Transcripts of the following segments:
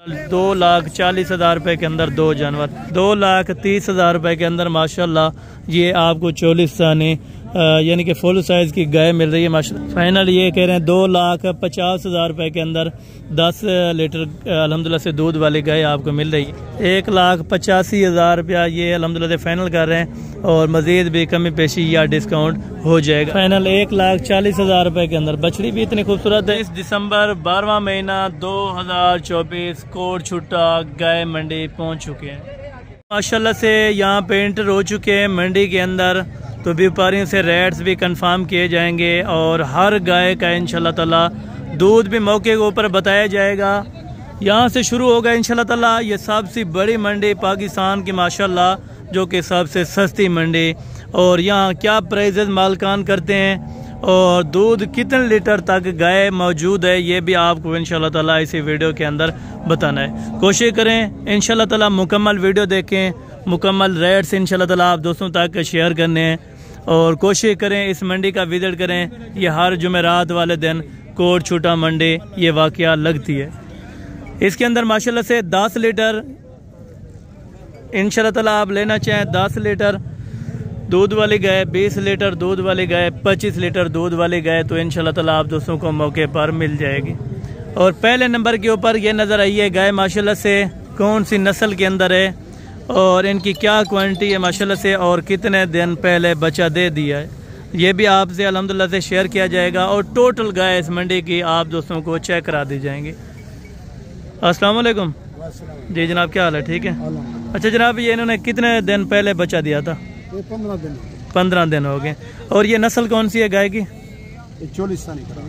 2,40,000 रुपये के अंदर दो जानवर, 2,30,000 रुपये के अंदर माशाल्लाह ये आपको चोलिस्तानी यानी कि फुल साइज़ की गाय मिल रही है माशाल्लाह। फाइनल ये कह रहे हैं 2,50,000 रुपये के अंदर 10 लीटर अल्हम्दुलिल्लाह से दूध वाली गाय आपको मिल रही है। 1,85,000 रुपया ये अल्हम्दुलिल्लाह से फाइनल कर रहे हैं और मज़ीद भी कमी पेशी या डिस्काउंट हो जाएगा। फाइनल 1,40,000 रुपये के अंदर। बछड़ी भी इतनी खूबसूरत है। 20 दिसंबर 12वां महीना 2024 कोट छुट्टा गाय मंडी पहुँच चुके हैं माशाल्लाह से। यहाँ पे एंटर हो चुके हैं मंडी के अंदर, तो व्यापारियों से रेट्स भी कंफर्म किए जाएंगे और हर गाय का इंशाल्लाह ताला दूध भी मौके के ऊपर बताया जाएगा। यहाँ से शुरू होगा इंशाल्लाह ताला ये सबसे बड़ी मंडी पाकिस्तान की माशाल्लाह, जो कि सबसे सस्ती मंडी। और यहाँ क्या प्राइजेज मालकान करते हैं और दूध कितने लीटर तक गाय मौजूद है ये भी आपको इंशाल्लाह ताला इसी वीडियो के अंदर बताना है। कोशिश करें इंशाल्लाह ताला मुकम्मल वीडियो देखें, मुकम्मल रेट्स इंशाल्लाह ताला आप दोस्तों तक शेयर करने हैं और कोशिश करें इस मंडी का विजिट करें। ये हर जुमेरात वाले दिन कोट छुट्टा मंडी ये वाक़या लगती है। इसके अंदर माशाल्लाह से 10 लीटर इंशाल्लाह ताला आप लेना चाहें 10 लीटर दूध वाली गाय, 20 लीटर दूध वाली गाय, 25 लीटर दूध वाली गाय तो इंशाल्लाह ताला आप दोस्तों को मौके पर मिल जाएगी। और पहले नंबर के ऊपर ये नज़र आई है गाय माशाल्लाह से कौन सी नस्ल के अंदर है और इनकी क्या क्वांटिटी है माशाल्लाह से और कितने दिन पहले बच्चा दे दिया है, ये भी आपसे अल्हम्दुलिल्लाह से शेयर किया जाएगा। और टोटल गाय इस मंडी की आप दोस्तों को चेक करा दी जाएंगी। अस्सलाम वालेकुम जी जनाब, क्या हाल है? ठीक है। अच्छा जनाब, ये इन्होंने कितने दिन पहले बच्चा दिया था? 15 दिन हो गए। और ये नस्ल कौन सी है गाय की?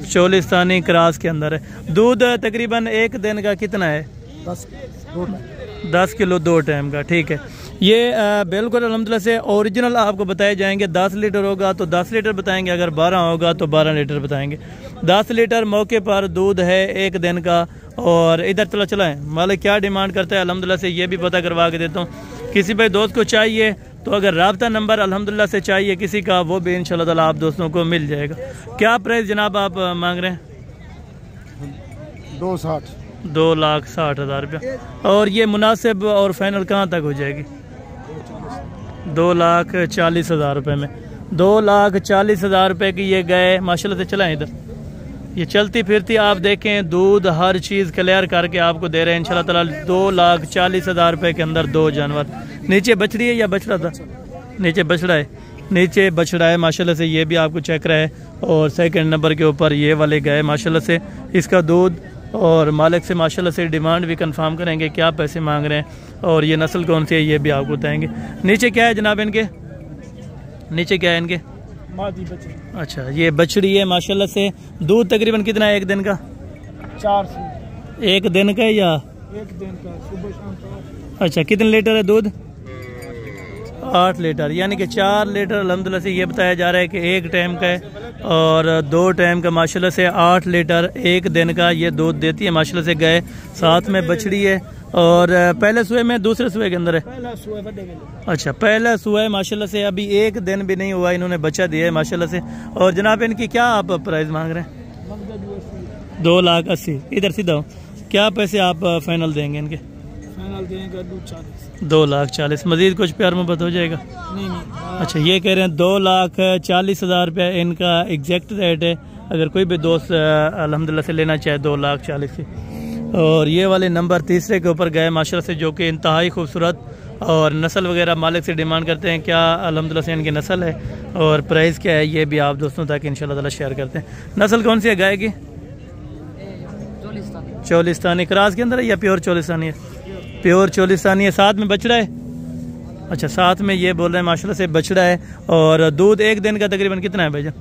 चोलिस्तानी क्रॉस के अंदर है। दूध तकरीबन एक दिन का कितना है? 10 किलो 2 टाइम का। ठीक है। ये बिल्कुल अल्हम्दुलिल्लाह से ओरिजिनल आपको बताए जाएंगे। 10 लीटर होगा तो 10 लीटर बताएंगे, अगर 12 होगा तो 12 लीटर बताएंगे। 10 लीटर मौके पर दूध है एक दिन का। और इधर चला है मालिक क्या डिमांड करता है अल्हम्दुलिल्लाह से ये भी पता करवा के देता हूँ। किसी भाई दोस्त को चाहिए तो अगर राब्ता नंबर अल्हम्दुलिल्लाह से चाहिए किसी का, वो भी इंशाल्लाह ताला आप दोस्तों को मिल जाएगा। क्या प्राइस जनाब आप मांग रहे हैं? 2,60,000 रुपया। और ये मुनासिब और फाइनल कहाँ तक हो जाएगी? 2,40,000 रुपये में। 2,40,000 रुपये की ये गाय माशाल्लाह से। चलाएं इधर, ये चलती फिरती आप देखें, दूध हर चीज़ क्लियर करके आपको दे रहे हैं इंशाल्लाह ताला। 2,40,000 रुपये के अंदर दो जानवर। नीचे बछड़ी है या बछड़ा था? नीचे बछड़ा है, नीचे बछड़ा है माशाल्लाह से। ये भी आपको चेक रहा है। और सेकंड नंबर के ऊपर ये वाले गाय माशाल्लाह से। इसका दूध और मालिक से माशाल्लाह से डिमांड भी कंफर्म करेंगे क्या पैसे मांग रहे हैं और ये नस्ल कौन सी है ये भी आपको बताएंगे। नीचे क्या है जनाब इनके? नीचे क्या है इनके? अच्छा, ये बछड़ी है माशाल्लाह से। दूध तकरीबन कितना है एक दिन का? 4 से। एक दिन का या एक दिन का? सुबह शाम का। अच्छा, कितने लीटर है दूध? 8 लीटर, यानी कि 4 लीटर अल्हम्दुलिल्लाह से ये बताया जा रहा है कि एक टाइम का है। और 2 टाइम का माशाल्लाह से 8 लीटर एक दिन का ये दूध देती है माशाल्लाह से गाय। साथ में बछड़ी है। और पहले सुए में दूसरे सुए के अंदर है? पहला सुए। अच्छा, पहला सुआ है माशाल्लाह से। अभी एक दिन भी नहीं हुआ इन्होंने बच्चा दिया है माशाल्लाह से। और जनाब इनकी क्या आप प्राइस मांग रहे हैं? 2,80,000। इधर सीधा हो, क्या पैसे आप फाइनल देंगे इनके? फाइनल देंगे 2,40,000। मजीद कुछ प्यार मोहब्बत हो जाएगा? नहीं। अच्छा, ये कह रहे हैं 2,40,000 रुपया इनका एग्जैक्ट रेट है। अगर कोई भी दोस्त अल्हम्दुलिल्लाह से लेना चाहे 2,40,000 से। और ये वाले नंबर तीसरे के ऊपर गए माशाल्लाह से, जो कि इंतहाई खूबसूरत और नस्ल वगैरह मालिक से डिमांड करते हैं क्या अल्हम्दुलिल्लाह से इनकी नस्ल है और प्राइस क्या है ये भी आप दोस्तों तक इंशाल्लाह ताला शेयर करते हैं। नस्ल कौन सी है गाय की? चोलिस्तानी क्रॉस के अंदर है या प्योर चोलिस्तानी है? प्योर चोलिस्तानी है। साथ में बछड़ा है? अच्छा, साथ में ये बोल रहे हैं माशाल्लाह से बछड़ा है। और दूध एक दिन का तकरीबन कितना है भाईजान?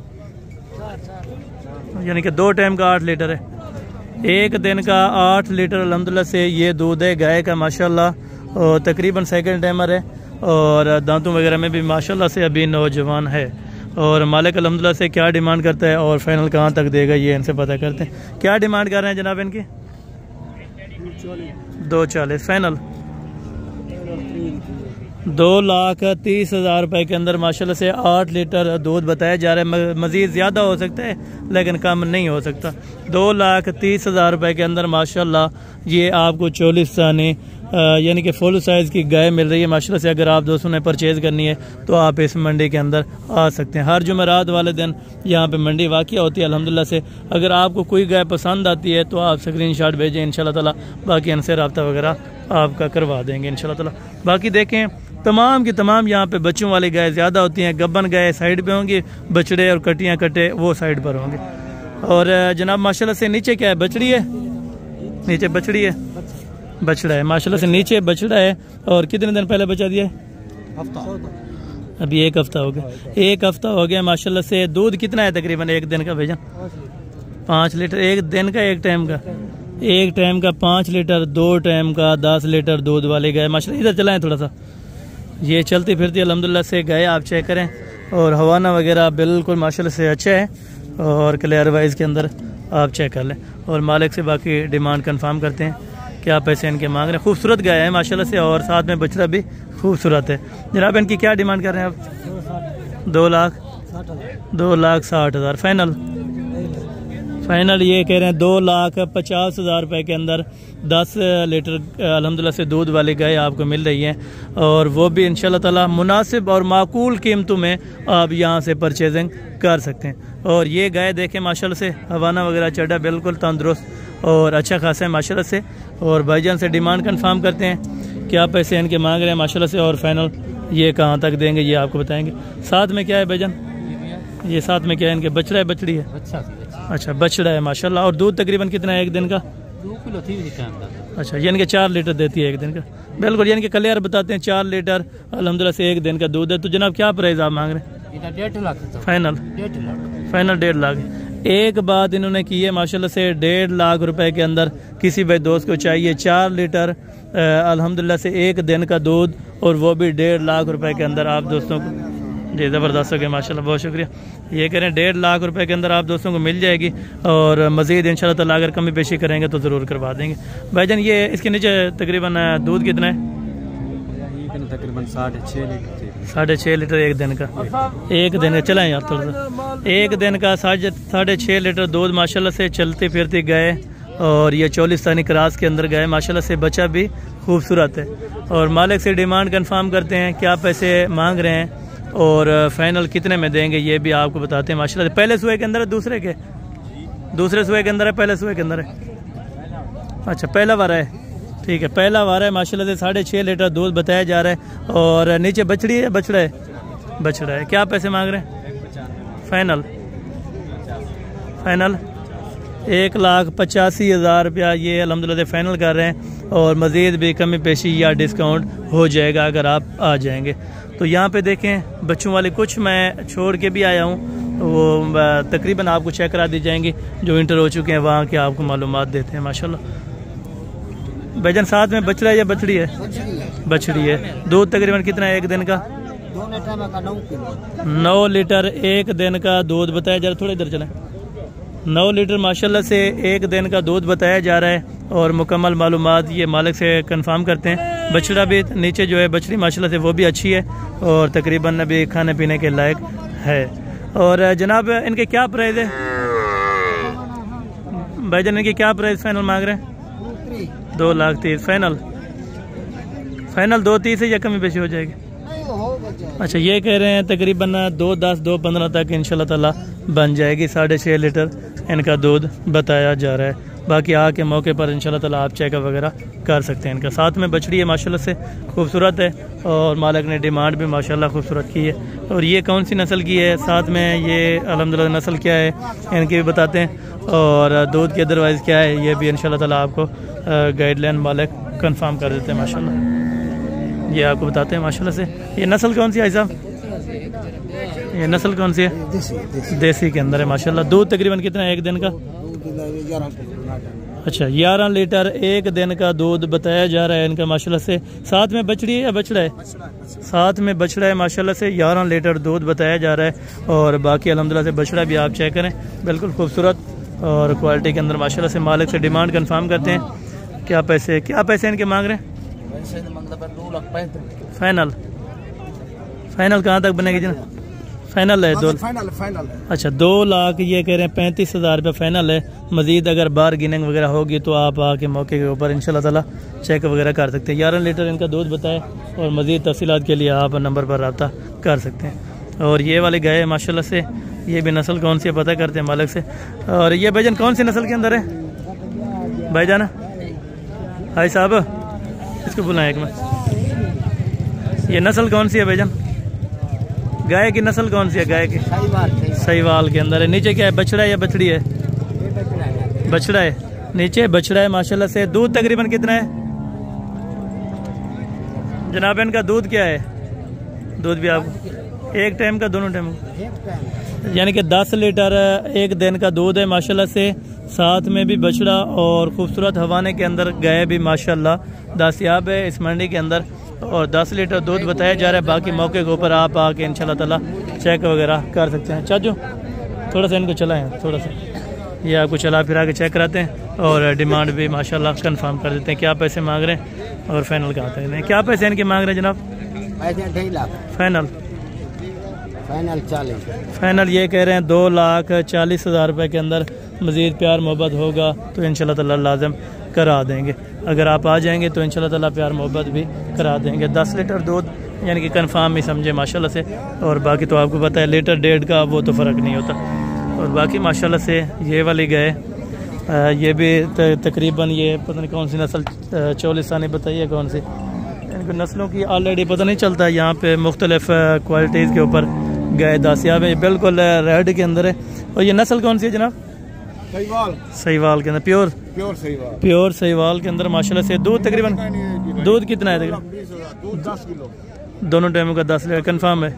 यानी कि 2 टाइम का 8 लीटर है। एक दिन का 8 लीटर अल्हम्दुलिल्लाह से ये दूध है गाय का माशाल्लाह। और तकरीबन सेकंड टाइमर है और दांतों वगैरह में भी माशाल्लाह से अभी नौजवान है। और मालिक अल्हम्दुलिल्लाह से क्या डिमांड करता है और फाइनल कहाँ तक देगा ये इनसे पता करते हैं। क्या डिमांड कर रहे हैं जनाब इनकी? 2,40,000 फाइनल। 2,30,000 रुपए के अंदर माशाल्लाह से 8 लीटर दूध बताया जा रहा है। मज़ीद ज़्यादा हो सकता है लेकिन कम नहीं हो सकता। 2,30,000 रुपए के अंदर माशाल्लाह ये आपको 44 सानी यानी कि फुल साइज़ की गाय मिल रही है माशाल्लाह से। अगर आप दोस्तों ने परचेज़ करनी है तो आप इस मंडी के अंदर आ सकते हैं। हर जुमेरात वाले दिन यहाँ पे मंडी वाक़िया होती है अल्हम्दुलिल्लाह से। अगर आपको कोई गाय पसंद आती है तो आप स्क्रीनशॉट भेजें, इंशाल्लाह ताला बाकी इनसे रब्ता वगैरह आपका करवा देंगे इंशाल्लाह ताला। बाकी देखें तमाम की तमाम यहाँ पे बच्चों वाली गाय ज़्यादा होती हैं। गब्बन गाय साइड पे होंगी, बछड़े और कटियाँ कटे वो साइड पर होंगे। और जनाब माशाल्लाह से नीचे क्या है, बछड़ी है, नीचे बछड़ी है, बछड़ा है माशाल्लाह से, नीचे बछड़ा है। और कितने दिन पहले बचा दिया है? अभी 1 हफ्ता हो गया, 1 हफ्ता हो गया माशाल्लाह से। दूध कितना है तकरीबन एक दिन का भेजा? 5 लीटर एक दिन का, एक टाइम का, एक टाइम का 5 लीटर, 2 टाइम का 10 लीटर दूध वाली गाय माशाल्लाह। इधर चलाएं थोड़ा सा, ये चलती फिरती अल्हम्दुलिल्लाह से गाय आप चेक करें। और हवाना वगैरह बिल्कुल माशाल्लाह से अच्छा है। और क्लियर वाइज के अंदर आप चेक कर लें। और मालिक से बाकी डिमांड कंफर्म करते हैं क्या पैसे इनके मांग रहे हैं। खूबसूरत गाय है माशाल्लाह से और साथ में बछड़ा भी खूबसूरत है। जनाब इनकी क्या डिमांड कर रहे हैं आप? 2,60,000 फाइनल। फाइनल ये कह रहे हैं 2,50,000 रुपए के अंदर 10 लीटर अल्हम्दुलिल्लाह से दूध वाली गाय आपको मिल रही है। और वो भी इंशाल्लाह ताला मुनासिब और माकूल कीमतों में आप यहाँ से परचेजिंग कर सकते हैं। और ये गाय देखें माशाल्लाह से हवाना वगैरह चढ़ा बिल्कुल तंदुरुस्त और अच्छा खासा है माशाल्लाह से। और भाईजान से डिमांड कंफर्म करते हैं क्या पैसे इनके मांग रहे हैं माशाल्लाह से। और फाइनल ये कहाँ तक देंगे ये आपको बताएंगे। साथ में क्या है भाईजान? ये साथ में क्या है इनके? बछड़ा है, बछड़ी है? अच्छा बछड़ा है माशाल्लाह। और दूध तकरीबन कितना है एक दिन का? 2 किलो थी। अच्छा यानी कि 4 लीटर देती है एक दिन का। बिल्कुल यानी कि क्लियर बताते हैं 4 लीटर अल्हम्दुलिल्लाह से एक दिन का दूध है। तो जनाब क्या प्राइस आप मांग रहे हैं? 1.5 लाख फाइनल। 1.5 लाख फाइनल 1.5 लाख। एक बात इन्होंने की है माशाल्लाह से 1.5 लाख रुपए के अंदर किसी भाई दोस्त को चाहिए 4 लीटर अल्हम्दुलिल्लाह से एक दिन का दूध और वो भी 1.5 लाख रुपए के अंदर आप दोस्तों को। जी ज़बरदस्त हो गया माशाल्लाह, बहुत शुक्रिया। ये कह रहे हैं 1.5 लाख रुपए के अंदर आप दोस्तों को मिल जाएगी। और मज़ीद इंशाल्लाह ताला अगर कमी पेशी करेंगे तो ज़रूर करवा देंगे। भाईजान ये इसके नीचे तकरीबन दूध कितना है? तकरीबन 6.5 लीटर एक दिन का। एक दिन का चलाएं यार थोड़ा सा, एक दिन का 6.5 लीटर दूध माशाल्लाह से चलती फिरती गए। और ये 44 क्रॉस के अंदर गए माशाल्लाह से। बच्चा भी खूबसूरत है। और मालिक से डिमांड कंफर्म करते हैं क्या पैसे मांग रहे हैं और फाइनल कितने में देंगे ये भी आपको बताते हैं माशाल्लाह से। पहले सुबह के अंदर है दूसरे के? दूसरे सुबह के अंदर है, पहले सुबह के अंदर है? अच्छा पहला वारा है, ठीक है पहला वारा है माशाल्लाह से। 6.5 लीटर दूध बताया जा रहा है। और नीचे बछड़ी है, बछड़ा है? बछड़ा है। क्या पैसे मांग रहे हैं? फाइनल। फाइनल 1,85,000 रुपया ये अल्हम्दुलिल्लाह से फाइनल कर रहे हैं। और मज़ीद भी कमी पेशी या डिस्काउंट हो जाएगा अगर आप आ जाएंगे। तो यहाँ पे देखें बच्चों वाले कुछ मैं छोड़ के भी आया हूँ, वो तकरीबन आपको चेक करा दी जाएंगी जो इंटर हो चुके हैं वहाँ के आपको मालूमात देते हैं माशाल्लाह। भाईजान साथ में बछड़ा है या बछड़ी है? बछड़ी है। दूध तकरीबन कितना है एक दिन का? 9 लीटर एक दिन का दूध बताया जा रहा है। थोड़ा इधर चलें। 9 लीटर माशाल्लाह से एक दिन का दूध बताया जा रहा है। और मुकम्मल मालूमात ये मालिक से कंफर्म करते हैं। बछड़ा भी नीचे जो है बछड़ी माशाल्लाह से वो भी अच्छी है और तकरीबन अभी खाने पीने के लायक है। और जनाब इनके क्या प्राइस है भाईजान? इनके क्या प्राइस फाइनल मांग रहे हैं? 2,30,000 फाइनल। फाइनल 2,30 है या कमी बेशी हो जाएगी? अच्छा ये कह रहे हैं तकरीबन 2,10 2,15 तक इंशाल्लाह ताला बन जाएगी। 6.5 लीटर इनका दूध बताया जा रहा है। बाकी आके मौके पर इंशाल्लाह ताला आप चेकअप वगैरह कर सकते हैं। इनका साथ में बछड़ी है माशाल्लाह से, खूबसूरत है। और मालिक ने डिमांड भी माशाल्लाह खूबसूरत की है। और ये कौन सी नस्ल की है साथ में ये अल्हम्दुलिल्लाह नस्ल क्या है इनकी भी बताते हैं। और दूध की अदरवाइज़ क्या है ये भी इंशाल्लाह ताला आपको गाइडलाइन मालिक कंफर्म कर देते हैं माशाल्लाह। ये आपको बताते हैं माशाल्लाह से। ये नस्ल कौन सी है साहब? ये नस्ल कौन सी है? देसी के अंदर है माशाल्लाह। दूध तकरीबन कितना है एक दिन का? अच्छा 11 लीटर एक दिन का दूध बताया जा रहा है इनका माशाल्लाह से। साथ में बछड़ी है या बछड़ा है? साथ में बछड़ा है माशाल्लाह से। 11 लीटर दूध बताया जा रहा है। और बाकी अल्हम्दुलिल्लाह से बछड़ा भी आप चेक करें बिल्कुल खूबसूरत और क्वालिटी के अंदर माशाल्लाह से। मालिक से डिमांड कंफर्म करते हैं क्या पैसे इनके मांग रहे हैं? फाइनल फाइनल कहाँ तक बनेगी जना? फाइनल है दो? फाइनल अच्छा 2 लाख ये कह रहे हैं, 35,000 रुपये फाइनल है। मजीद अगर बारगेनिंग वगैरह होगी तो आप आके मौके के ऊपर इंशाल्लाह ताला चेक वगैरह कर सकते हैं। 11 लीटर इनका दूध बताए और मजीद तफसीलात के लिए आप नंबर पर रब्ता कर सकते हैं। और ये वाली गाय माशाल्लाह से, ये भी नस्ल कौन सी है पता करते हैं मालिक से। और ये भाईजान कौन सी नस्ल के अंदर है भाईजान? हाय साहब, इसको बुलाएं एक मिनट। ये नस्ल कौन सी है भाईजान? गाय की नस्ल कौन सी है? गाय की सहीवाल के अंदर है। नीचे क्या है, बछड़ा है या बछड़ी है? बछड़ा है, नीचे बछड़ा है माशाल्लाह से। दूध तकरीबन कितना है जनाब इनका? दूध क्या है? दूध भी आपको एक टाइम का, दोनों टाइम का, यानी कि 10 लीटर एक दिन का दूध है माशाल्लाह से। साथ में भी बछड़ा और खूबसूरत हवाने के अंदर गाय भी माशाल्लाह दस्तियाब है इस मंडी के अंदर। और 10 लीटर दूध बताया जा रहा है। बाकी मौके के ऊपर आप आके इंशाल्लाह ताला चेक वगैरह कर सकते हैं। चाचू थोड़ा सा इनको चलाएं, थोड़ा सा ये आपको चला फिरा के चेक कराते हैं और डिमांड भी माशाल्लाह कंफर्म कर देते हैं। क्या पैसे मांग रहे हैं और फाइनल कहाँ तक दें? क्या पैसे इनके मांग रहे हैं जनाब? 2.5 लाख फाइनल? फाइनल 40। फाइनल ये कह रहे हैं 2,40,000 रुपये के अंदर। मज़ीद प्यार मोहब्बत होगा तो इंशाल्लाह ताला लाजम करा देंगे। अगर आप आ जाएंगे तो इंशाल्लाह ताला प्यार मोहब्बत भी करा देंगे। 10 लीटर दूध यानी कि कंफर्म ही समझे माशाल्लाह से। और बाकी तो आपको पता है लीटर डेढ़ का वो तो फ़र्क नहीं होता। और बाकी माशाल्लाह से ये वाली गाय ये भी तकरीबन ये पता नहीं कौन सी नस्ल, चौलिस्तानी बताइए कौन सी। इनको नस्लों की ऑलरेडी पता नहीं चलता। यहाँ पे मुख्तलिफ क्वालिटीज़ के ऊपर गाय दस्तियाब है। बिल्कुल रेड के अंदर है। और ये नस्ल कौन सी है जनाब? सहीवाल के अंदर, प्योर सहीवाल के अंदर माशाल्लाह से। दूध तकरीबन दूध कितना है तकरीबन? 10 किलो दोनों टाइमों का 10 लीटर कंफर्म है।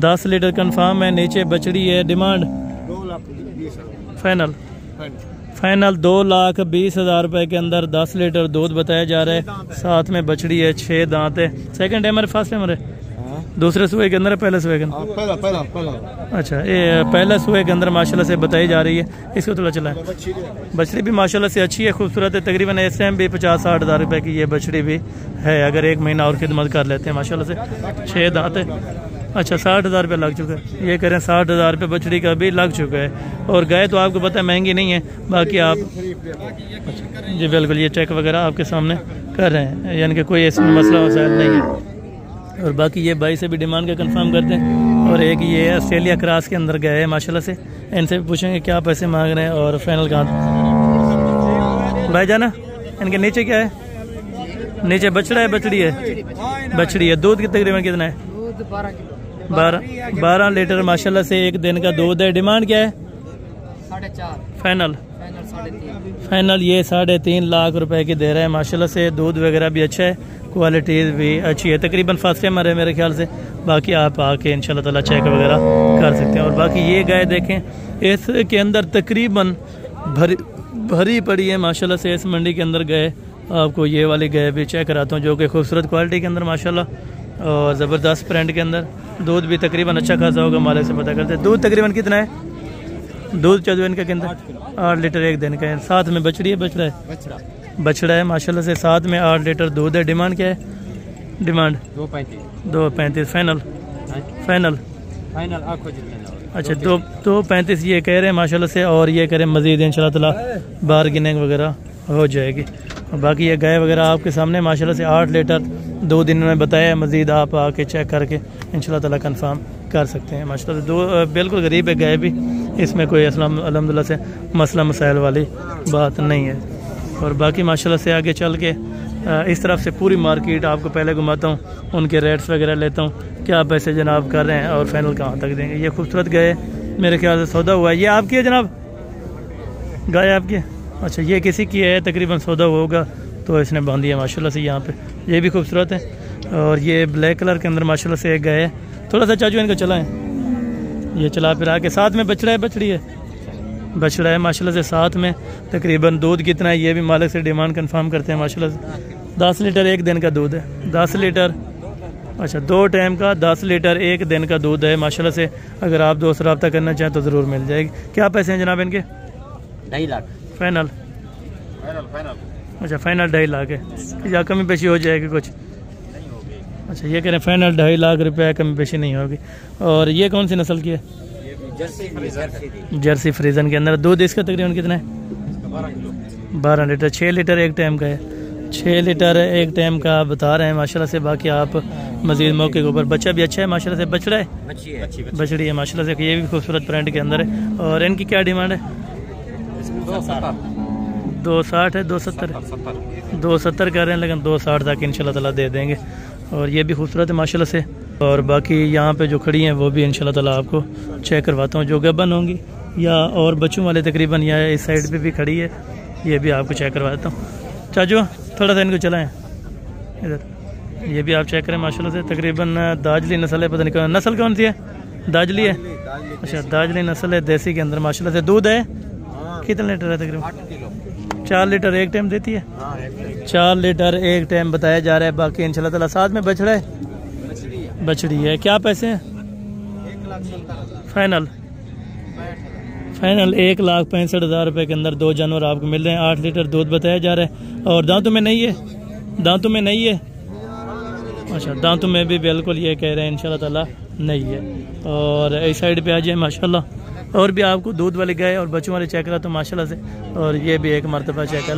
10 लीटर कंफर्म है। नीचे बछड़ी है। Demand 2,20,000 final? फाइनल 2,20,000 रुपये के अंदर 10 लीटर दूध बताया जा रहा है। साथ में बछड़ी है, 6 दांत है। सेकंड टाइमर है, फर्स्ट टाइमर है? दूसरे सूए के अंदर है, पहले सूए के अंदर? पहला। अच्छा, ये पहले सूए के अंदर माशाल्लाह से बताई जा रही है। इसको थोड़ा चलाएं। बछड़ी भी माशाल्लाह से अच्छी है, खूबसूरत है। तकरीबन इस टाइम भी 50-60 हज़ार रुपये की ये बछड़ी भी है। अगर 1 महीना और खिदमत कर लेते हैं माशाल्लाह से। 6 दांत है। अच्छा 60,000 रुपये लग चुका है। ये करें 60,000 रुपये बछड़ी का भी लग चुका है। और गाय तो आपको पता है महंगी नहीं है। बाकी आप जी बिल्कुल ये चेक वगैरह आपके सामने कर रहे हैं, यानी कि कोई इसमें मसला वसाइल नहीं है। और बाकी ये भाई से भी डिमांड का कंफर्म करते हैं। और एक ये ऑस्ट्रेलिया क्रॉस के अंदर गए हैं माशाल्लाह से। इनसे भी पूछेंगे क्या पैसे मांग रहे हैं और फाइनल कहाँ भाई जाना। इनके नीचे क्या है? नीचे बछड़ा है, बछड़ी है? बछड़ी है। दूध की तकरीबन कितना है? 12 लीटर माशाल्लाह से एक दिन का दूध है। डिमांड क्या है? 4.5। फाइनल? फाइनल ये 3.5 लाख रुपए की दे रहे हैं माशाल्लाह से। दूध वगैरह भी अच्छा है, क्वालिटी भी अच्छी है। तकरीबन फर्स्ट टाइम है मेरे ख्याल से। बाकी आप आके इंशाल्लाह ताला चेक वगैरह कर सकते हैं। और बाकी ये गाय देखें, इसके अंदर तकरीबन भरी पड़ी है माशाल्लाह से। इस मंडी के अंदर गए आपको ये वाली गाय भी चेक कराता हूँ, जो कि खूबसूरत क्वालिटी के अंदर माशाल्लाह और ज़बरदस्त प्रिंट के अंदर। दूध भी तकरीबन अच्छा खासा होगा, मालिक से पता करते हैं। दूध तकरीबन कितना है? दूध चलो इनका कितना? 8 लीटर एक दिन का है। साथ में बछड़ी है, बछड़ा है? बछड़ा है माशाल्लाह से। साथ में 8 लीटर दूध है। डिमांड क्या है? डिमांड 2.35। फाइनल? फाइनल अच्छा 2.35 ये कह रहे हैं माशाल्लाह से। और ये करें मजीद इंशाल्लाह ताला बारगेनिंग वगैरह हो जाएगी। और बाकी ये गाय वगैरह आपके सामने माशाल्लाह से 8 लीटर 2 दिन में बताया। मजीद आप आके चेक करके इंशाल्लाह ताला कंफर्म कर सकते हैं माशाल्लाह। दो बिल्कुल गरीब है गाय भी, इसमें कोई अल्हम्दुलिल्लाह से मसला मसाइल वाली बात नहीं है। और बाकी माशाल्लाह से आगे चल के इस तरफ से पूरी मार्केट आपको पहले घुमाता हूँ, उनके रेट्स वगैरह लेता हूँ, क्या पैसे जनाब कर रहे हैं और फाइनल कहाँ तक देंगे। ये खूबसूरत गाय मेरे ख्याल से सौदा हुआ है। ये आपकी है जनाब? गाय आपकी है? अच्छा ये किसी की है, तकरीबन सौदा होगा तो इसने बांधी है माशाल्लाह से यहाँ पे। ये भी खूबसूरत है। और ये ब्लैक कलर के अंदर माशाल्लाह से एक गाय है। थोड़ा सा चाचू इनको चलाएं, ये चला फिर आके। साथ में बछड़ा है, बछड़ी है? बछड़ा है माशाल्लाह से। साथ में तकरीबन दूध कितना है ये भी मालिक से डिमांड कंफर्म करते हैं माशाल्लाह से। 10 लीटर एक दिन का दूध है। 10 लीटर अच्छा 2 टाइम का 10 लीटर एक दिन का दूध है माशाल्लाह से। अगर आप दोस्त रब्ता करना चाहें तो ज़रूर मिल जाएगी। क्या पैसे हैं जनाब इनके? 2.5 लाख। फाइनल? अच्छा फाइनल 2.5 लाख है, या कमी पेशी हो जाएगी कुछ? अच्छा ये कह रहे हैं फाइनल 2.5 लाख रुपये, कमी पेशी नहीं होगी। और ये कौन सी नस्ल की है? जर्सी फ्रीजन के अंदर। दूध इसका तकरीबन कितना है? 12 लीटर। 6 लीटर एक टाइम का है, 6 लीटर एक टाइम का बता रहे हैं माशाल्लाह से। बाकी आप मजीद मौके के ऊपर, बच्चा भी अच्छा है माशाल्लाह से, बछड़ा है, बछड़ी है माशाल्लाह से, ये भी खूबसूरत प्रिंट के अंदर है। और इनकी क्या डिमांड है? 260 है, 270 है, 270 कर रहे हैं, लेकिन 260 तक इंशाल्लाह ताला दे देंगे। और ये भी खूबसूरत है माशाल्लाह से। और बाकी यहाँ पे जो खड़ी हैं वो भी इंशाल्लाह ताला आपको चेक करवाता हूँ, जो गबन होंगी या और बच्चों वाले तकरीबन, या इस साइड पे भी खड़ी है, ये भी आपको चेक करवा देता हूँ। चाचू थोड़ा सा इनको चलाएं इधर, ये भी आप चेक करें माशाल्लाह से। तकरीबन दाजली नस्ल है, पता नहीं कौन नस्ल कौन सी है? दाजली है। अच्छा दाजली नस्ल है, देसी के अंदर माशाल्लाह से। दूध है कितने लीटर है? तकरीबन 4 लीटर एक टाइम देती है, 4 लीटर एक टाइम बताया जा रहा है। बाकी इंशाल्लाह ताला साथ में बछड़ा है, बछड़ी है। क्या पैसे हैं? फाइनल 1,65,000 रुपये के अंदर 2 जानवर आपको मिल रहे हैं। 8 लीटर दूध बताया जा रहा है। और दांतों में नहीं है? दांतों में नहीं है। अच्छा दांतों में भी बिल्कुल ये कह रहे हैं इंशाल्लाह ताला नहीं है। और इस साइड पे आ जाए माशाल्लाह, और भी आपको दूध वाले गए और बच्चों वाले चेक करा तो माशाल्लाह से। और ये भी एक मरतबा चेक कर।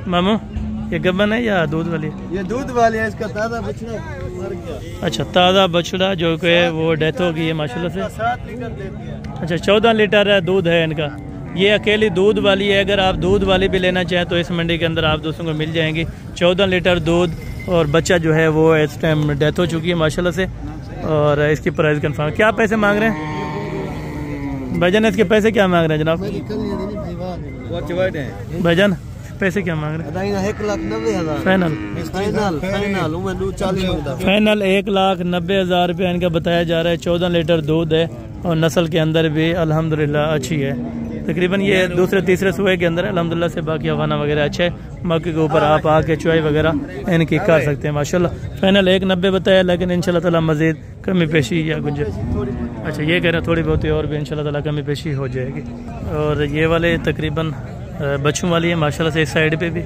मामू ये गबन है या दूध वाली है? ये दूध वाली है, इसका ताज़ा बछड़ा मर गया। अच्छा ताज़ा बछड़ा जो कि वो डेथ हो गई है माशाल्लाह से। 7 लीटर देती है। अच्छा 14 लीटर दूध है इनका। ये अकेली दूध वाली है, अगर आप दूध वाली भी लेना चाहें तो इस मंडी के अंदर आप दोस्तों को मिल जाएंगी। 14 लीटर दूध, और बच्चा जो है वो इस टाइम डेथ हो चुकी है माशाल्लाह से। और इसकी प्राइस कंफर्म। क्या पैसे मांग रहे हैं भाईजान? इसके पैसे क्या मांग रहे हैं जनाब? भाईजान पैसे क्या मांग रहे हैं? 1,90,000 फाइनल। फाइनल 1,90,000 रुपया इनका बताया जा रहा है। 14 लीटर दूध है और नस्ल के अंदर भी अल्हम्दुलिल्लाह अच्छी है। तकरीबन ये दूसरे तीसरे सुबह के अंदर है अल्हम्दुलिल्लाह से। बाकी हवाना वगैरह अच्छा है, मौके के ऊपर आप आके चुआई वगैरह इनकी कर सकते हैं माशाल्लाह। फाइनल 1,90 बताया, लेकिन इंशाल्लाह ताला मजीद कमी पेशी या गुंजाइश। अच्छा ये कह रहे हैं थोड़ी बहुत और भी इंशाल्लाह ताला कमी पेशी हो जाएगी। और ये वाले तकरीबन बच्चों वाली है माशाल्लाह से। इस साइड पे भी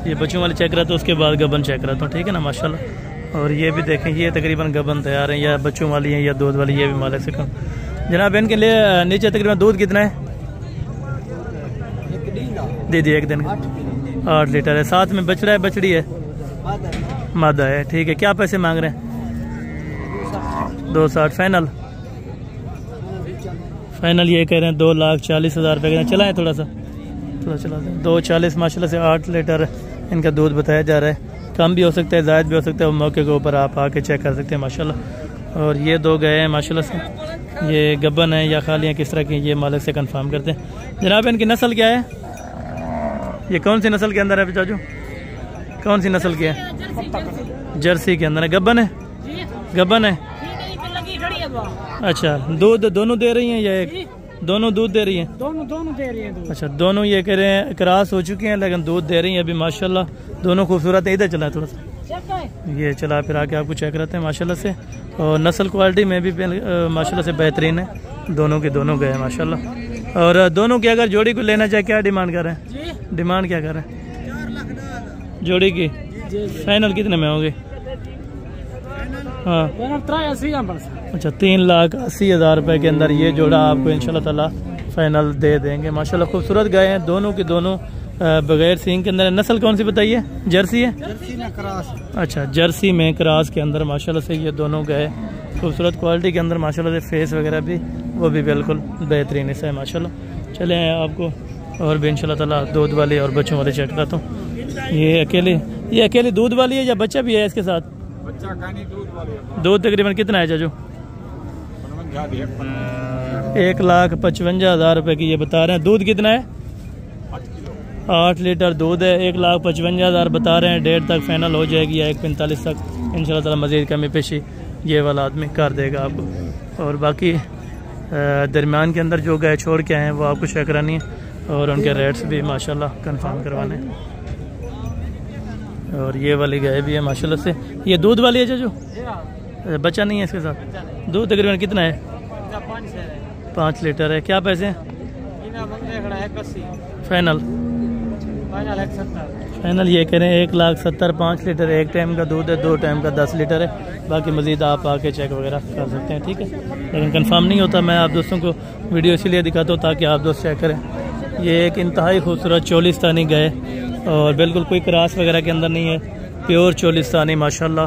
ये बच्चों वाली चेक रहा था, उसके बाद गबन चेक रहा था, ठीक है ना माशाल्लाह। और ये भी देखें, ये तकरीबन गबन तैयार है, या बच्चों वाली है या दूध वाली, ये भी मालिक से कम। जनाब इनके लिए नीचे तकरीबन दूध कितना है? दीदी एक दिन 8 लीटर है। साथ में बछड़ा है, बछड़ी है, मादा है, ठीक है। क्या पैसे मांग रहे हैं? 260 फाइनल। फाइनल ये कह रहे हैं 2,40,000 रुपये। चलाएं थोड़ा सा, थोड़ा चला दें। 240 माशाल्लाह से 8 लीटर इनका दूध बताया जा रहा है। कम भी हो सकता है, ज़ायद भी हो सकता है, वो मौके के ऊपर आप आके चेक कर सकते हैं माशाल्लाह। और ये 2 गए हैं माशाल्लाह से। ये गबन है या खाली हैं, किस तरह की, ये मालिक से कंफर्म करते हैं। जनाब इनकी नस्ल क्या है? ये कौन सी नस्ल के अंदर है चाचू? कौन सी नस्ल की है? जर्सी के अंदर है। गबन है? गबन है। अच्छा दूध दोनों दे रही हैं या एक? दोनों दूध दे रही हैं? दोनों दे रही हैं। अच्छा दोनों ये कह रहे हैं क्रॉस हो चुके हैं, लेकिन दूध दे रही हैं अभी माशाल्लाह। दोनों खूबसूरत है। इधर चला थोड़ा सा, ये चला फिर आके आपको चेक कराते हैं माशाल्लाह से। और नस्ल क्वालिटी में भी माशाल्लाह से बेहतरीन है। दोनों के दोनों गए माशाल्लाह। और दोनों की अगर जोड़ी को लेना चाहे क्या डिमांड कर रहे हैं? डिमांड क्या कर रहे हैं जोड़ी की? फाइनल कितने में होंगे? हाँ अच्छा 3,80,000 रुपये के अंदर ये जोड़ा आपको इंशाल्लाह ताला फाइनल दे देंगे माशाल्लाह। खूबसूरत गाय हैं दोनों के दोनों, बगैर सींग के अंदर। नस्ल कौन सी बताइए? जर्सी है? जर्सी में क्रॉस। अच्छा जर्सी में क्रॉस के अंदर माशाल्लाह से ये दोनों गाय खूबसूरत क्वालिटी के अंदर माशाल्लाह से। फेस वगैरह भी वो भी बिल्कुल बेहतरीन है माशाल्लाह। चले आपको और भी इंशाल्लाह ताला दूध वाली और बच्चों वाले चेक कराता हूँ। ये अकेली दूध वाली है या बच्चा भी है इसके साथ? दूध तकरीबन कितना है चाचू? 1,55,000 रुपये की ये बता रहे हैं। दूध कितना है? 8 लीटर दूध है। 1,55,000 बता रहे हैं। 1.5 तक फाइनल हो जाएगी या 1,45 तक इंशाल्लाह ताला मज़ीद कमी पेशी ये वाला आदमी कर देगा आपको। और बाकी दरमियान के अंदर जो गाय छोड़ के आए हैं वो आपको चेक करानी है और उनके रेट्स भी माशाल्लाह कंफर्म करवाने। और ये वाली गाय भी है माशाल्लाह से। ये दूध वाली है जो बच्चा नहीं है इसके साथ? दूध तकरीबन कितना है? 5 लीटर है। क्या पैसे हैं? फाइनल फाइनल ये कह रहे हैं 1,70,000 5 लीटर एक टाइम का दूध है, 2 टाइम का 10 लीटर है। बाकी मज़ीद आप आके चेक वगैरह कर सकते हैं, ठीक है। लेकिन कंफर्म नहीं होता, मैं आप दोस्तों को वीडियो इसीलिए दिखाता हूँ ताकि आप दोस्त चेक करें। ये एक इंतहाई खूबसूरत चोलिस्तानी गाय और बिल्कुल कोई क्रास वगैरह के अंदर नहीं है, प्योर चोलिस्तानी माशाल्लाह।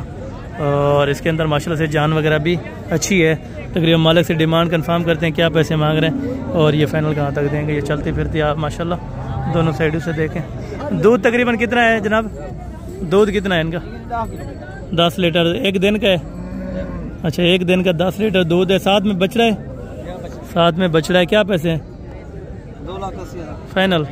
और इसके अंदर माशाल्लाह से जान वगैरह भी अच्छी है। तकरीबन मालिक से डिमांड कंफर्म करते हैं क्या पैसे मांग रहे हैं और ये फ़ाइनल कहाँ तक देंगे। ये चलती फिरती आप माशाल्लाह दोनों साइडों से देखें। दूध तकरीबन कितना है जनाब? दूध कितना है इनका? 10 लीटर एक दिन का है। अच्छा, एक दिन का 10 लीटर दूध है। साथ में बछड़ा है? साथ में बछड़ा है। क्या पैसे हैं? 2,80,000 फाइनल।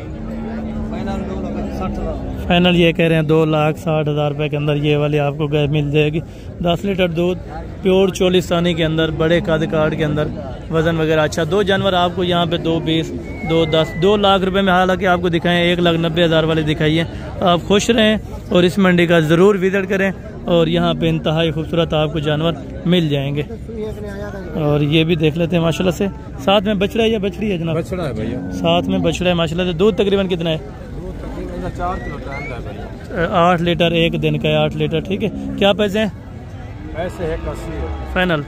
फाइनल ये कह रहे हैं 2,60,000 रुपये के अंदर ये वाली आपको गाय मिल जाएगी। 10 लीटर दूध, प्योर चोलिस्तानी के अंदर, बड़े कद काट के अंदर, वज़न वगैरह अच्छा। 2 जानवर आपको यहाँ पे 2,20, 2,10, 2 लाख रुपए में हालांकि आपको दिखाएं, 1,90,000 वाले दिखाइए। आप खुश रहें और इस मंडी का ज़रूर विज़िट करें और यहाँ पे इंतहाई खूबसूरत आपको जानवर मिल जाएंगे। और ये भी देख लेते हैं माशाल्लाह से। साथ में बछड़ा है या बछड़ी है जनाब? बछड़ा है भैया। साथ में बछड़ा है माशाल्लाह से। दूध तकरीबन कितना है? 4 किलो टाइम है भैया। 8 लीटर एक दिन का है, 8 लीटर, ठीक है। क्या पैसे हैं? पैसे 1,80,000 फाइनल।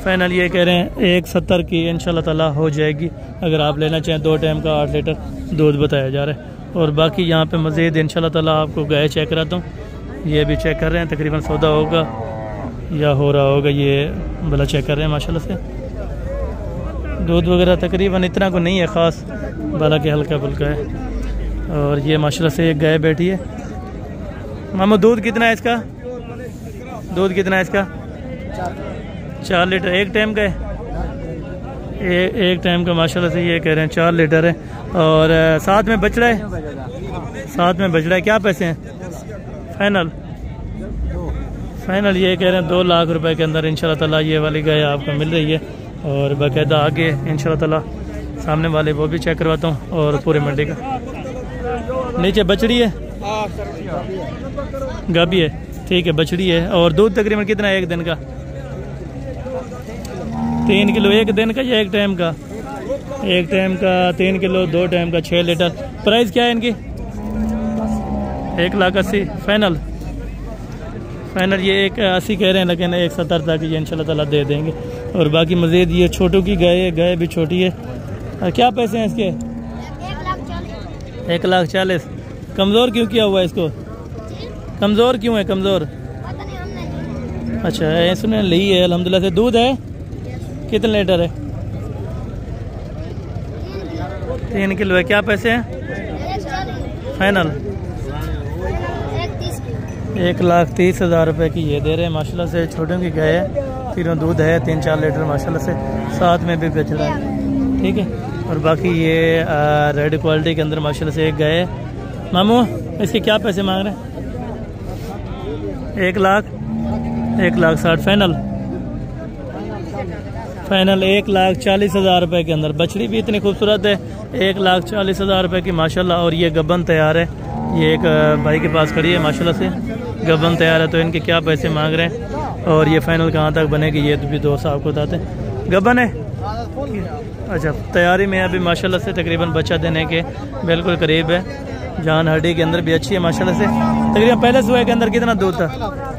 फाइनल ये कह रहे हैं 1,70,000 की इंशाल्लाह ताला हो जाएगी अगर आप लेना चाहें। 2 टाइम का 8 लीटर दूध बताया जा रहा है। और बाकी यहाँ पे मज़ीद इंशाल्लाह ताला आपको गाय चेक कराता हूँ। ये भी चेक कर रहे हैं, तकरीबन सौदा होगा या हो रहा होगा, ये भला चेक कर रहे हैं माशाल्लाह से। दूध वगैरह तकरीबन इतना को नहीं है ख़ास, भला के हल्का फुल्का है। और ये माशाल्लाह से एक गाय बैठी है। मामू दूध कितना है इसका? दूध कितना है इसका? 4 लीटर एक टाइम का है। एक टाइम का माशाल्लाह से ये कह रहे हैं 4 लीटर है। और साथ में बछड़ा है? साथ में बछड़ा है। क्या पैसे हैं? फाइनल। फाइनल ये कह रहे हैं 2 लाख रुपए के अंदर इंशाल्लाह ताला ये वाली गाय आपको मिल रही है। और बाकायदा आगे इंशाल्लाह ताला सामने वाले वो भी चेक करवाता हूँ। और पूरे मंडी का नीचे बछड़ी है, गाभी है, ठीक है, बछड़ी है। और दूध तकरीबन कितना है एक दिन का? 3 किलो एक दिन का या एक टाइम का? एक टाइम का 3 किलो, 2 टाइम का 6 लीटर। प्राइस क्या है इनकी? 1,80,000 फाइनल। फाइनल ये 1,80 कह रहे हैं, लेकिन 1,70,000 तक ये इंशाल्लाह ताला दे देंगे। और बाकी मज़ीद ये छोटू की गाय है, गाय भी छोटी है। क्या पैसे हैं इसके? 1,40,000। कमज़ोर क्यों किया हुआ है इसको? कमज़ोर क्यों है? कमज़ोर? अच्छा, इसने ली है अल्हम्दुलिल्लाह से। दूध है कितने लीटर है? 3 किलो है। क्या पैसे हैं? फाइनल। 1,30,000 रुपये की ये दे रहे हैं माशाल्लाह से। छोटों की गाय है, तीनों दूध है, 3-4 लीटर माशाल्लाह से। साथ में भी बछड़ा है, ठीक है। और बाकी ये रेड क्वालिटी के अंदर माशाल्लाह से एक गाय है। मामू इसके क्या पैसे मांग रहे हैं? 1,60,000 फाइनल। फाइनल 1,40,000 रुपये के अंदर। बछड़ी भी इतनी खूबसूरत है, 1,40,000 रुपये की माशाल्लाह। और ये गब्बन तैयार है, ये एक भाई के पास खड़ी है माशाल्लाह से, गब्बन तैयार है। तो इनके क्या पैसे मांग रहे हैं और ये फाइनल कहाँ तक बनेगी ये तो भी दोस्त आपको बताते हैं। गब्बन है, अच्छा, तैयारी में अभी माशाल्लाह से, तकरीबन बच्चा देने के बिल्कुल करीब है। जान हड्डी के अंदर भी अच्छी है माशाल्लाह से। तकरीबन पहले सुबह के अंदर कितना दूध था?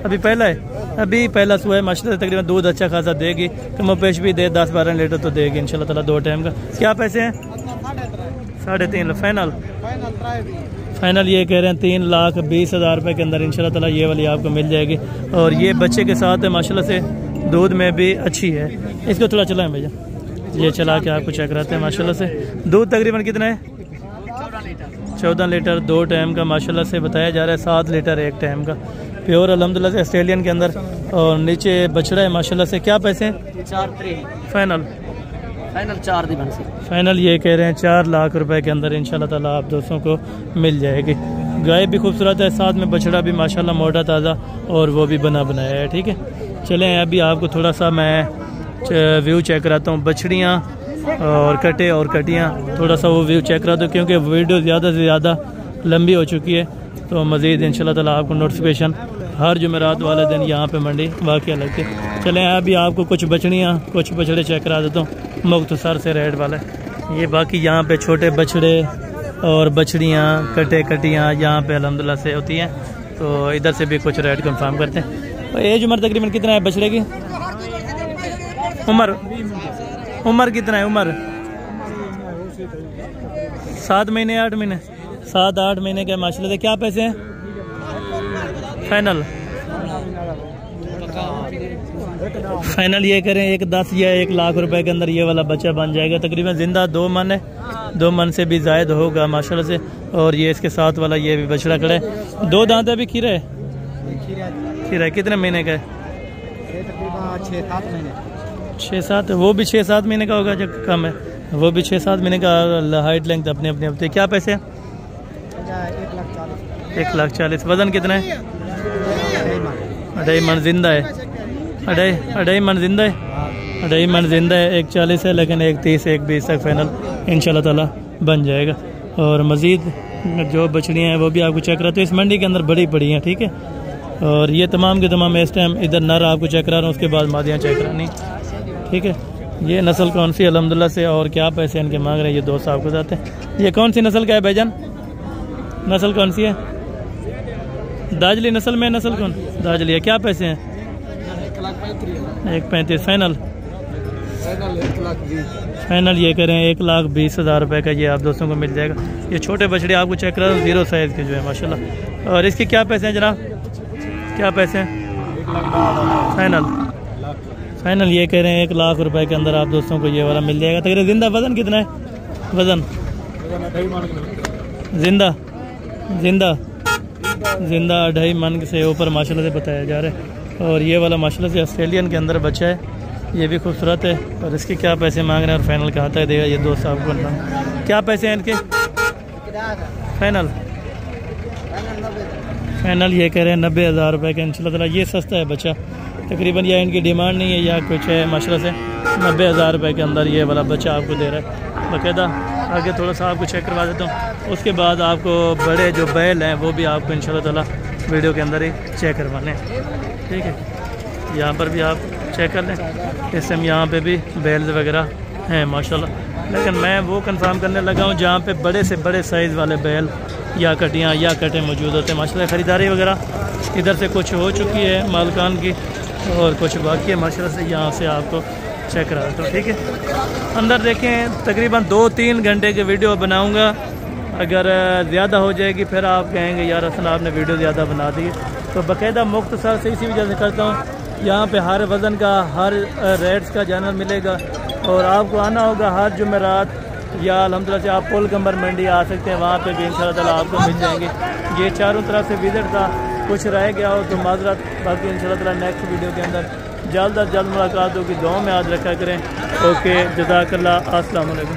अभी पहला है, अभी पहला सुबह है माशाल्लाह से। तकरीबन दूध अच्छा खासा देगी, कम पेश भी दे 10-12 लीटर तो देगी इंशाल्लाह ताला 2 टाइम का। क्या पैसे हैं? 3.5 फाइनल। फाइनल ये कह रहे हैं 3,20,000 रुपये के अंदर इंशाल्लाह ताला ये वाली आपको मिल जाएगी। और ये बच्चे के साथ है माशाल्लाह से, दूध में भी अच्छी है। इसको थोड़ा चलाएं भैया, ये चला के आपको चेक कराते हैं माशाल्लाह से। दूध तकरीबन कितना है? 14 लीटर 2 टाइम का माशाल्लाह से बताया जा रहा है। 7 लीटर एक टाइम का, प्योर अल्हम्दुलिल्लाह से ऑस्ट्रेलियन के अंदर। और नीचे बछड़ा है माशाल्लाह से। क्या पैसे हैं? 4 फाइनल। फाइनल 4 दी बन से। फाइनल ये कह रहे हैं 4 लाख रुपए के अंदर इंशाल्लाह ताला आप दोस्तों को मिल जाएगी। गाय भी खूबसूरत है, साथ में बछड़ा भी माशाल्लाह मोटा ताज़ा और वो भी बना बनाया है, ठीक है। चलें अभी आपको थोड़ा सा मैं व्यू चेक कराता हूँ, बछड़ियाँ और कटे और कटियाँ, थोड़ा सा वो व्यू चेक कराता हूँ क्योंकि वीडियो ज़्यादा से ज़्यादा लंबी हो चुकी है। तो मज़ीद इंशाल्लाह ताला आपको नोटिफिकेशन हर जुमेरात वाले दिन यहाँ पे मंडी वाक़या लगती है। चलें अभी आपको कुछ बछड़ियाँ कुछ बछड़े चेक करा देता हूँ मुख्तसर से रेट वाले। ये बाकी यहाँ पे छोटे बछड़े और बछड़ियाँ कटियाँ यहाँ पे अल्हम्दुलिल्लाह से होती हैं। तो इधर से भी कुछ रेट कंफर्म करते हैं। तो एज उम्र तकरीबन कितना है बछड़े की? उम्र कितना है? उम्र 7 महीने 8 महीने 7-8 महीने के माशाल्लाह से। क्या पैसे हैं फाइनल ये करें 1-10 या 1 लाख रुपए के अंदर ये वाला बच्चा बन जाएगा। तकरीबन जिंदा 2 मन है, 2 मन से भी जायद होगा माशाल्लाह से। और ये इसके साथ वाला ये भी बछड़ा खड़ा है। 2 दांत है भी खीरा है। कितने महीने का है? 6-7। वो भी 6-7 महीने का होगा, जो कम है वो भी 6-7 महीने का। हाइट लेंथ अपने अपने। क्या पैसे? 1,40,000। वजन कितना है? 2.5 मन जिंदा है। 2.5 मन जिंदा है। 2.5 मन जिंदा है। 1,40 है, लेकिन 1,30 1,20 तक फाइनल इंशाल्लाह ताला बन जाएगा। और मज़ीद जो बछड़ियाँ हैं वो भी आपको चेक करा। तो इस मंडी के अंदर बड़ी पड़ी हैं, ठीक है। और ये तमाम के तमाम इस टाइम इधर नर आपको चेक करा रहा हूँ, उसके बाद मादियाँ चेक करानी, ठीक है। ये नस्ल कौन सी अल्हम्दुलिल्लाह से और क्या पैसे इनके मांग रहे हैं ये दोस्त आपको बताते हैं। ये कौन सी नस्ल का है भाईजान? नस्ल कौन सी है? दाजली नस्ल में नस्ल कौन? दाजली है। क्या पैसे हैं? 1,35 फाइनल। फाइनल ये करें 1,20,000 रुपये का ये आप दोस्तों को मिल जाएगा। ये छोटे बछड़े आपको चेक करा 0 साइज़ के जो है माशाल्लाह। और इसके क्या पैसे हैं जनाब? क्या पैसे हैं फाइनल ये कह रहे हैं 1 लाख रुपए के अंदर आप दोस्तों को ये वाला मिल जाएगा। तकरीबन जिंदा वजन कितना है? वजन जिंदा 2.5 मन से ऊपर माशाल्लाह से बताया जा रहा है। और ये वाला माशाल्लाह से ऑस्ट्रेलियन के अंदर बच्चा है, ये भी खूबसूरत है। और इसके क्या पैसे मांग रहे हैं और फाइनल कहाँ तक देगा ये दोस्त आपको? क्या पैसे हैं इनके फाइनल ये कह रहे हैं 90,000 रुपये का इंशाल्लाह ताला। ये सस्ता है बच्चा, तकरीबन या इनकी डिमांड नहीं है या कुछ है माशाल्लाह से। 90,000 रुपये के अंदर ये वाला बच्चा आपको दे रहा है बाकायदा। आगे थोड़ा सा आपको चेक करवा देता हूँ, उसके बाद आपको बड़े जो बैल हैं वो भी आपको इंशाल्लाह ताला वीडियो के अंदर ही चेक करवाने हैं, ठीक है। यहाँ पर भी आप चेक कर लें। इस टाइम यहाँ पे भी बैल वगैरह हैं माशाल्लाह। लेकिन मैं वो कंफर्म करने लगा हूँ जहाँ पे बड़े से बड़े साइज़ वाले बैल या कटियाँ या कटे मौजूद होते हैं माशाल्लाह। ख़रीदारी वगैरह इधर से कुछ हो चुकी है मालकान की और कुछ बाकी है माशाल्लाह से। यहाँ से आपको चेक करा देता हूँ, ठीक है। अंदर देखें तकरीबन 2-3 घंटे की वीडियो बनाऊँगा। अगर ज़्यादा हो जाएगी फिर आप कहेंगे यार असल आपने वीडियो ज़्यादा बना दी। तो बाकायदा मुख्तसर से इसी वजह से करता हूँ। यहाँ पे हर वज़न का हर रेट्स का जानवर मिलेगा। और आपको आना होगा हर जुमेरात या अल्हम्दुलिल्लाह से आप पुल कंबर मंडी आ सकते हैं, वहाँ पे भी इंशाल्लाह ताला आपको मिल जाएंगे। ये चारों तरफ से विज़िट था, कुछ रह गया हो तो माजरत। बाकी इंशाल्लाह ताला नेक्स्ट वीडियो के अंदर जल्द अज जल्द मुलाकात होगी। दुआ में याद रखा करें। ओके, जज़ाकल्लाह, अस्सलाम वालेकुम।